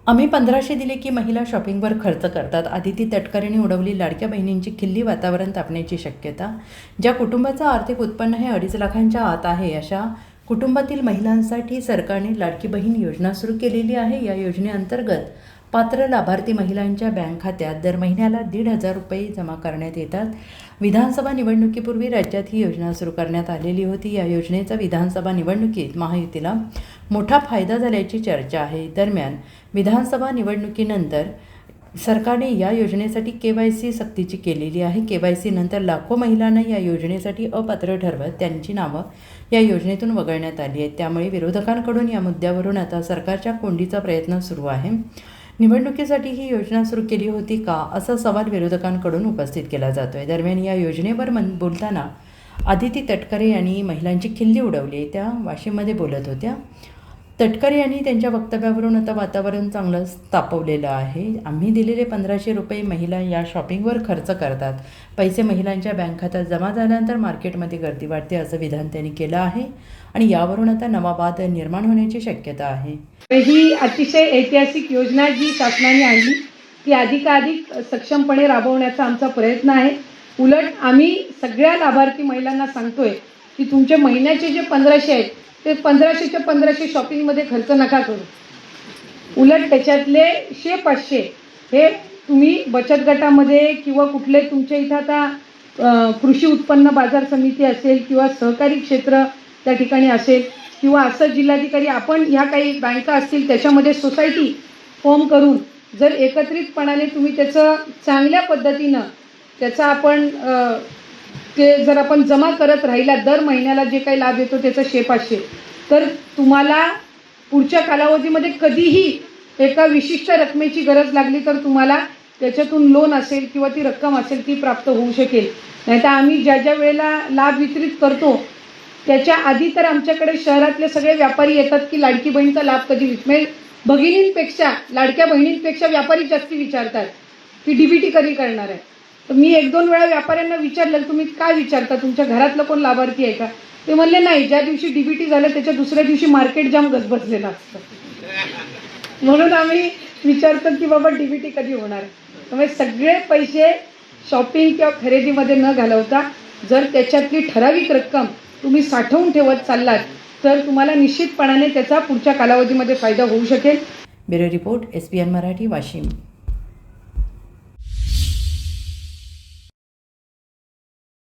आम्ही 1500 दिले की महिला शॉपिंगवर खर्च करतात. आदिती तटकरेंनी उडवली लाडक्या बहिणींची खिल्ली, वातावरण तापण्याची शक्यता. ज्या कुटुंबाचं आर्थिक उत्पन्न हे 2.5 लाखांच्या आत आहे अशा कुटुंबातील महिलांसाठी सरकारने लाडकी बहीण योजना सुरू केलेली आहे. या योजनेअंतर्गत पात्र लाभार्थी महिलांच्या बँक खात्यात दर महिन्याला 1,500 रुपये जमा करण्यात येतात. विधानसभा निवडणुकीपूर्वी राज्यात ही योजना सुरू करण्यात आलेली होती. या योजनेचा विधानसभा निवडणुकीत महायुतीला मोठा फायदा झाल्याची चर्चा आहे. दरम्यान विधानसभा निवडणुकीनंतर सरकारने या योजनेसाठी KYC सक्तीची केलेली आहे. KYC नंतर लाखो महिलांना या योजनेसाठी अपात्र ठरवत त्यांची नावं या योजनेतून वगळण्यात आली आहेत. त्यामुळे विरोधकांकडून या मुद्द्यावरून आता सरकारच्या कोंडीचा प्रयत्न सुरू आहे. निवडणुकीसाठी ही योजना सुरू केली होती का, असा सवाल विरोधकांकडून उपस्थित केला जातो आहे. दरम्यान या योजनेवर बोलताना आदिती तटकरे यांनी महिलांची खिल्ली उडवली. त्या वाशिममध्ये बोलत होत्या. तटकरे यांनी त्यांच्या वक्तव्यावरून आता वातावरण चांगलं तापवलेलं आहे. आम्ही दिलेले 1500 रुपये महिला या शॉपिंगवर खर्च करतात. पैसे महिलांच्या बँक खात्यात जमा झाल्यानंतर मार्केटमध्ये गर्दी वाढते, असं विधान त्यांनी केलं आहे आणि यावरून आता नवा वाद निर्माण होण्याची शक्यता आहे. ही अतिशय ऐतिहासिक योजना जी शासनाने आणली ती अधिकाधिक सक्षमपणे राबवण्याचा आमचा प्रयत्न आहे. उलट आम्ही सगळ्या लाभार्थी महिलांना सांगतोय की तुमचे महिन्याचे जे 1500 आहेत ते 1500च्या 1500 शॉपिंगमध्ये खर्च नका करू. उलट त्याच्यातले 100-500 हे तुम्ही बचत गटामध्ये किंवा कुठले तुमच्या इथं आता कृषी उत्पन्न बाजार समिती असेल किंवा सहकारी क्षेत्र त्या ठिकाणी असेल किंवा असं जिल्हाधिकारी आपण ह्या काही बँका असतील त्याच्यामध्ये सोसायटी फॉर्म करून जर एकत्रितपणाने तुम्ही त्याचं चांगल्या पद्धतीनं त्याचा आपण ते जर आपण जमा करत राहिला दर महिन्याला जे काही लाभ येतो त्याचं 100-500 तर तुम्हाला पुढच्या कालावधीमध्ये कधीही एका विशिष्ट रकमेची गरज लागली तर तुम्हाला त्याच्यातून लोन असेल किंवा ती रक्कम असेल ती प्राप्त होऊ शकेल. नाहीतर आम्ही ज्या ज्या वेळेला लाभ वितरित करतो त्याच्या आधी तर आमच्याकडे शहरातले सगळे व्यापारी येतात की लाडकी बहीणचा लाभ कधी म्हणजे भगिनींपेक्षा लाडक्या बहिणींपेक्षा व्यापारी जास्ती विचारतात की DBT कधी करणार आहे. तर मी 1-2 वेळा व्यापाऱ्यांना विचारलं तुम्ही काय विचारता, तुमच्या घरातलं कोण लाभार्थी आहे का. ते म्हणले नाही, ज्या दिवशी DBT झालं त्याच्या दुसऱ्या दिवशी मार्केट जाम गजबजलेलं असतं. म्हणून आम्ही विचारतो की बाबा DBT कधी होणार. त्यामुळे सगळे पैसे शॉपिंग किंवा खरेदीमध्ये न घालवता जर त्याच्यातली ठराविक रक्कम तुम्ही साठवून ठेवत चाललात तर तुम्हाला निश्चितपणाने त्याचा पुढच्या कालावधीमध्ये फायदा होऊ शकेल. Bureau report, SBN Marathi, Washim.